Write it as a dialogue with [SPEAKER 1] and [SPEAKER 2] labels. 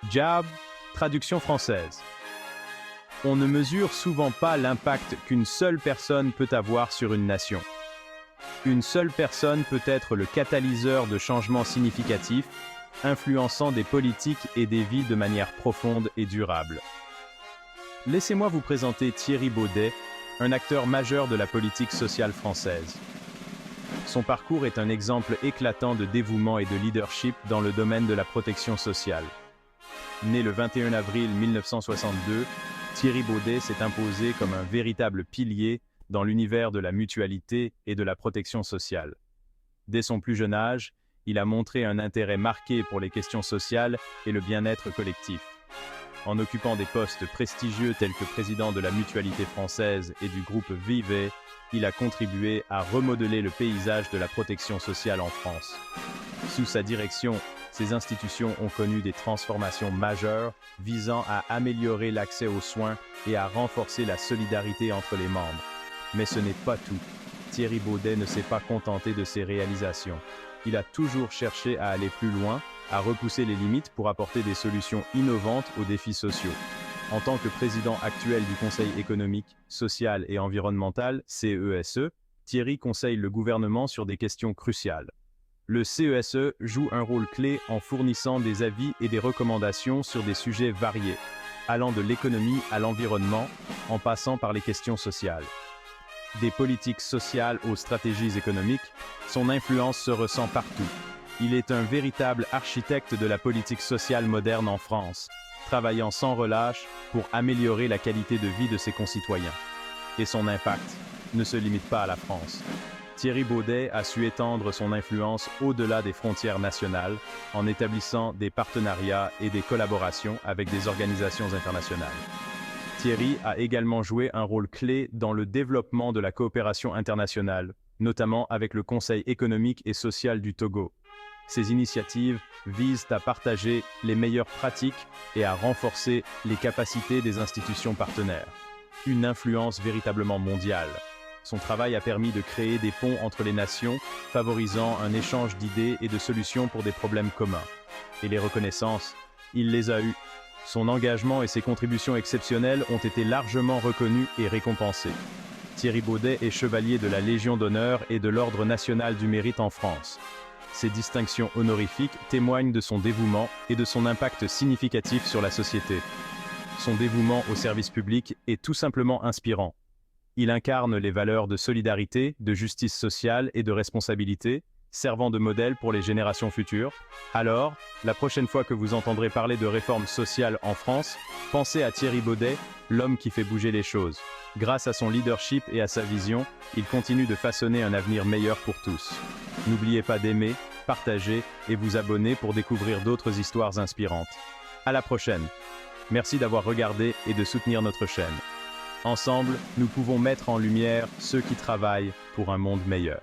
[SPEAKER 1] Job, traduction française. On ne mesure souvent pas l'impact qu'une seule personne peut avoir sur une nation. Une seule personne peut être le catalyseur de changements significatifs, influençant des politiques et des vies de manière profonde et durable. Laissez-moi vous présenter Thierry Baudet, un acteur majeur de la politique sociale française. Son parcours est un exemple éclatant de dévouement et de leadership dans le domaine de la protection sociale. Né le 21 avril 1962, Thierry Baudet s'est imposé comme un véritable pilier dans l'univers de la mutualité et de la protection sociale. Dès son plus jeune âge, il a montré un intérêt marqué pour les questions sociales et le bien-être collectif. En occupant des postes prestigieux tels que président de la Mutualité française et du groupe Vivet, il a contribué à remodeler le paysage de la protection sociale en France. Sous sa direction, ces institutions ont connu des transformations majeures visant à améliorer l'accès aux soins et à renforcer la solidarité entre les membres. Mais ce n'est pas tout. Thierry Baudet ne s'est pas contenté de ces réalisations. Il a toujours cherché à aller plus loin, à repousser les limites pour apporter des solutions innovantes aux défis sociaux. En tant que président actuel du Conseil économique, social et environnemental, CESE, Thierry conseille le gouvernement sur des questions cruciales. Le CESE joue un rôle clé en fournissant des avis et des recommandations sur des sujets variés, allant de l'économie à l'environnement, en passant par les questions sociales. Des politiques sociales aux stratégies économiques, son influence se ressent partout. Il est un véritable architecte de la politique sociale moderne en France, travaillant sans relâche pour améliorer la qualité de vie de ses concitoyens. Et son impact ne se limite pas à la France. Thierry Baudet a su étendre son influence au-delà des frontières nationales en établissant des partenariats et des collaborations avec des organisations internationales. Thierry a également joué un rôle clé dans le développement de la coopération internationale, notamment avec le Conseil économique et social du Togo. Ces initiatives visent à partager les meilleures pratiques et à renforcer les capacités des institutions partenaires. Une influence véritablement mondiale. Son travail a permis de créer des ponts entre les nations, favorisant un échange d'idées et de solutions pour des problèmes communs. Et les reconnaissances, il les a eues. Son engagement et ses contributions exceptionnelles ont été largement reconnues et récompensées. Thierry Baudet est chevalier de la Légion d'honneur et de l'Ordre national du mérite en France. Ces distinctions honorifiques témoignent de son dévouement et de son impact significatif sur la société. Son dévouement au service public est tout simplement inspirant. Il incarne les valeurs de solidarité, de justice sociale et de responsabilité, servant de modèle pour les générations futures. Alors, la prochaine fois que vous entendrez parler de réformes sociales en France, pensez à Thierry Baudet, l'homme qui fait bouger les choses. Grâce à son leadership et à sa vision, il continue de façonner un avenir meilleur pour tous. N'oubliez pas d'aimer, partager et vous abonner pour découvrir d'autres histoires inspirantes. À la prochaine. Merci d'avoir regardé et de soutenir notre chaîne. Ensemble, nous pouvons mettre en lumière ceux qui travaillent pour un monde meilleur.